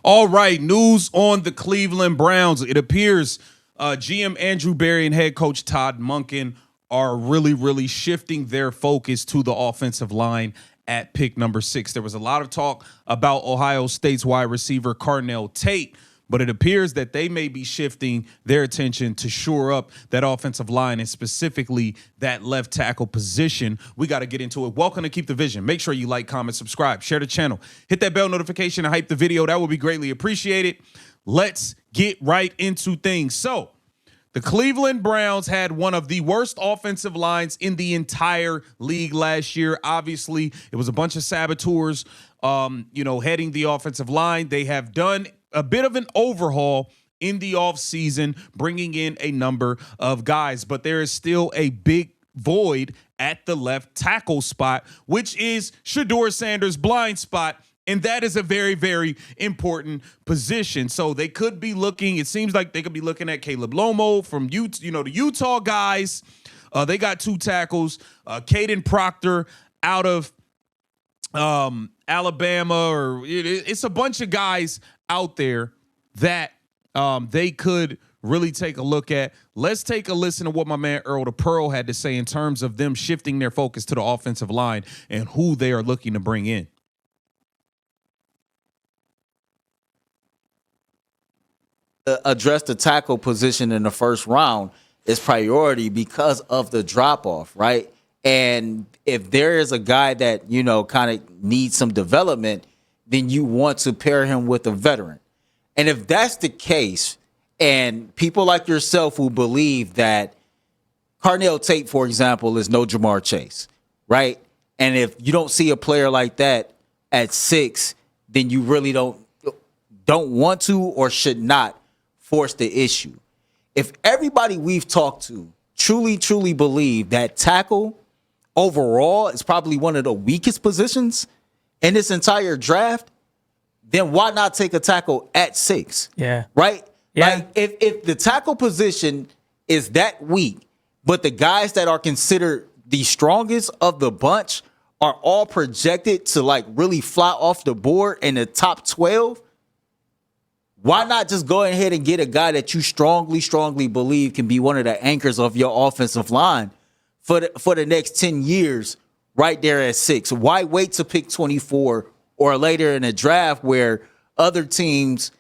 All right, news on the Cleveland Browns. It appears GM Andrew Berry and head coach Todd Monken are really shifting their focus to the offensive line at pick number 6. There was a lot of talk about Ohio State's wide receiver Carnell Tate, but it appears that they may be shifting their attention to shore up that offensive line and specifically that left tackle position. We got to get into it. Welcome to Keep the Vision. Make sure you like, comment, subscribe, share the channel, hit that bell notification and hype the video. That would be greatly appreciated. Let's get right into things. So the Cleveland Browns had one of the worst offensive lines in the entire league last year. Obviously, it was a bunch of saboteurs, heading the offensive line. They have done a bit of an overhaul in the offseason, bringing in a number of guys, but there is still a big void at the left tackle spot, which is Shedeur Sanders' blind spot. And that is a very important position. So they could be looking, it seems like they could be looking at Caleb Lomo from the Utah guys. They got 2 tackles. Caden Proctor out of Alabama, or it's a bunch of guys out there that they could really take a look at. Let's take a listen to what my man Earl the Pearl had to say in terms of them shifting their focus to the offensive line and who they are looking to bring in. Address the tackle position in the first round is priority because of the drop-off, right? And if there is a guy that, kind of needs some development, then you want to pair him with a veteran. And if that's the case, and people like yourself who believe that Carnell Tate, for example, is no Jamar Chase, right? And if you don't see a player like that at 6, then you really don't want to or should not force the issue. If everybody we've talked to truly believe that tackle overall is probably one of the weakest positions in this entire draft, then why not take a tackle at 6? Yeah. Right? Yeah. Like if the tackle position is that weak, but the guys that are considered the strongest of the bunch are all projected to really fly off the board in the top 12, why not just go ahead and get a guy that you strongly believe can be one of the anchors of your offensive line for the next 10 years right there at 6? Why wait to pick 24 or later in the draft where other teams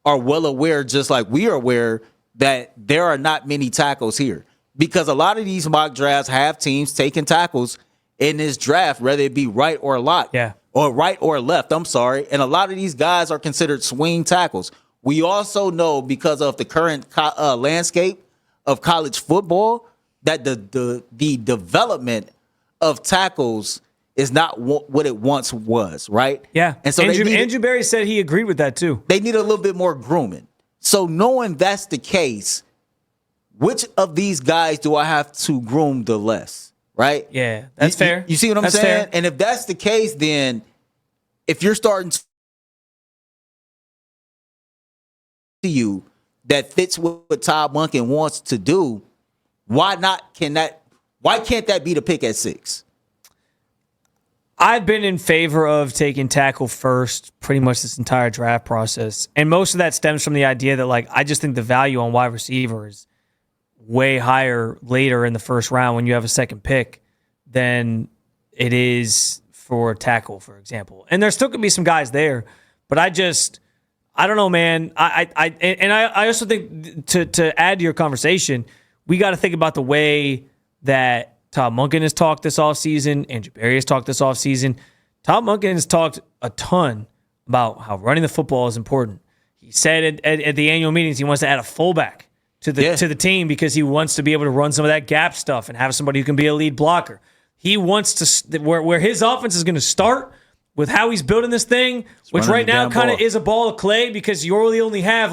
are well aware, just like we are aware, that there are not many tackles here? Because a lot of these mock drafts have teams taking tackles in this draft, whether it be right or left. Yeah. Or right or left, I'm sorry. And a lot of these guys are considered swing tackles. We also know, because of the current landscape of college football, that the development of tackles is not what it once was, right? Yeah. And so Andrew Berry said he agreed with that too. They need a little bit more grooming. So knowing that's the case, which of these guys do I have to groom the less, right? Yeah, that's fair. You see what I'm saying? Fair. And if that's the case, then if you're starting to you that fits what Todd Monken wants to do, why can't that be the pick at 6? I've been in favor of taking tackle first pretty much this entire draft process. And most of that stems from the idea that I just think the value on wide receiver is way higher later in the first round when you have a second pick than it is for tackle, for example. And there still could be some guys there, but I don't know, man. I also think to add to your conversation, we got to think about the way that Todd Monken has talked this offseason, Andrew Berry has talked this offseason. Todd Monken has talked a ton about how running the football is important. He said at the annual meetings he wants to add a fullback to the team because he wants to be able to run some of that gap stuff and have somebody who can be a lead blocker. He wants to where his offense is going to start with how he's building this thing, which right now kind of is a ball of clay because you really only have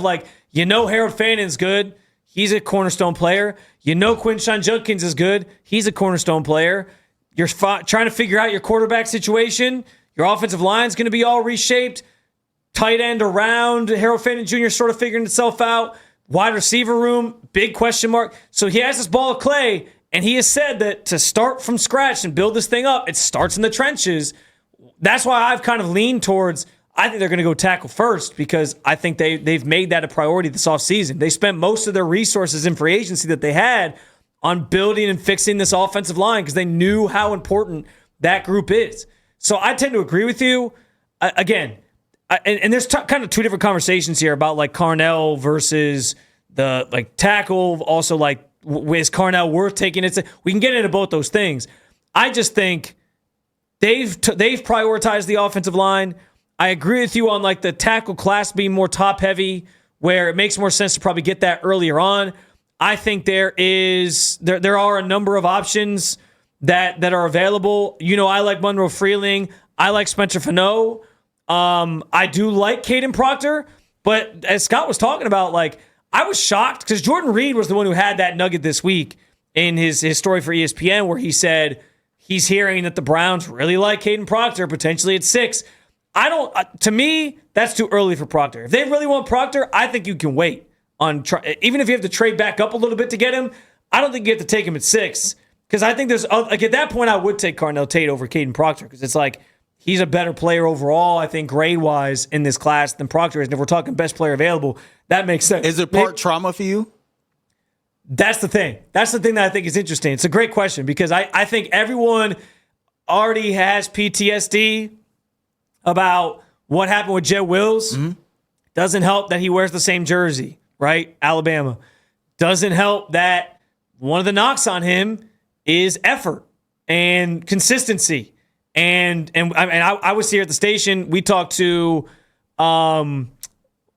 Harold Fannon's good. He's a cornerstone player. Quinshon Judkins is good. He's a cornerstone player. You're trying to figure out your quarterback situation. Your offensive line's going to be all reshaped. Tight end around. Harold Fannin Jr. sort of figuring itself out. Wide receiver room, big question mark. So he has this ball of clay, and he has said that to start from scratch and build this thing up, it starts in the trenches. That's why I've kind of leaned towards I think they're going to go tackle first because I think they've made that a priority this offseason. They spent most of their resources in free agency that they had on building and fixing this offensive line because they knew how important that group is. So I tend to agree with you. Again, and there's kind of two different conversations here about like Carnell versus the like tackle. Also, like, is Carnell worth taking it? We can get into both those things. I just think they've prioritized the offensive line. I agree with you on like the tackle class being more top heavy, where it makes more sense to probably get that earlier on. I think there are a number of options that are available. You know, I like Monroe Freeling. I like Spencer Fano. I do like Caden Proctor, but as Scott was talking about, like, I was shocked because Jordan Reed was the one who had that nugget this week in his story for ESPN, where he said he's hearing that the Browns really like Caden Proctor, potentially at 6. To me, that's too early for Proctor. If they really want Proctor, I think you can wait even if you have to trade back up a little bit to get him. I don't think you have to take him at 6 because I think at that point I would take Carnell Tate over Caden Proctor because it's like he's a better player overall, I think, grade-wise in this class than Proctor is. And if we're talking best player available, that makes sense. Is it part trauma for you? That's the thing. That's the thing that I think is interesting. It's a great question because I think everyone already has PTSD about what happened with Jed Wills. Mm-hmm. Doesn't help that he wears the same jersey, right? Alabama. Doesn't help that one of the knocks on him is effort and consistency. And I was here at the station. We talked to why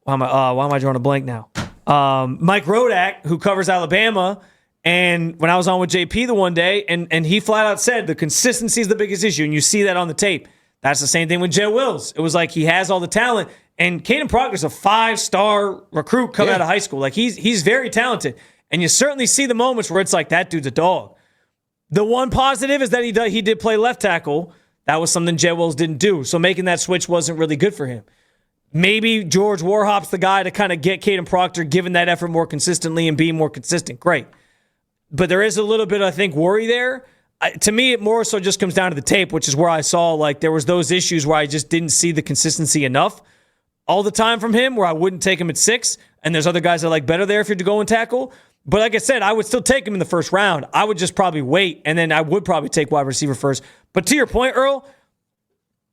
am I drawing a blank now? Mike Rodak, who covers Alabama, and when I was on with JP the one day, and he flat out said the consistency is the biggest issue, and you see that on the tape. That's the same thing with Jed Wills. It was like he has all the talent, and Caden Proctor's a 5-star recruit coming out of high school. Like he's very talented, and you certainly see the moments where it's like that dude's a dog. The one positive is that he did play left tackle. That was something Jed Wills didn't do, so making that switch wasn't really good for him. Maybe George Warhop's the guy to kind of get Caden Proctor giving that effort more consistently and being more consistent. Great. But there is a little bit, I think, worry there. To me, it more so just comes down to the tape, which is where I saw like there was those issues where I just didn't see the consistency enough all the time from him, where I wouldn't take him at 6. And there's other guys that I like better there if you're to go and tackle. But like I said, I would still take him in the first round. I would just probably wait, and then I would probably take wide receiver first. But to your point, Earl,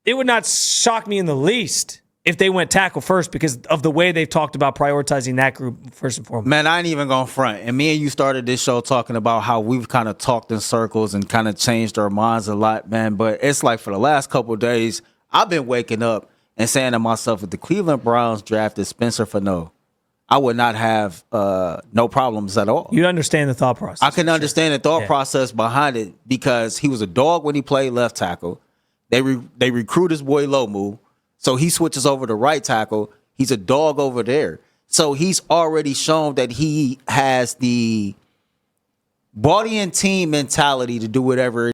it would not shock me in the least if they went tackle first because of the way they've talked about prioritizing that group first and foremost. Man, I ain't even going to front. And me and you started this show talking about how we've kind of talked in circles and kind of changed our minds a lot, man. But it's like for the last couple of days, I've been waking up and saying to myself, if the Cleveland Browns drafted Spencer Fano, I would not have no problems at all. You understand the thought process. I can understand the thought process behind it because he was a dog when he played left tackle. They recruit his boy Lomu. So he switches over to right tackle. He's a dog over there. So he's already shown that he has the body and team mentality to do whatever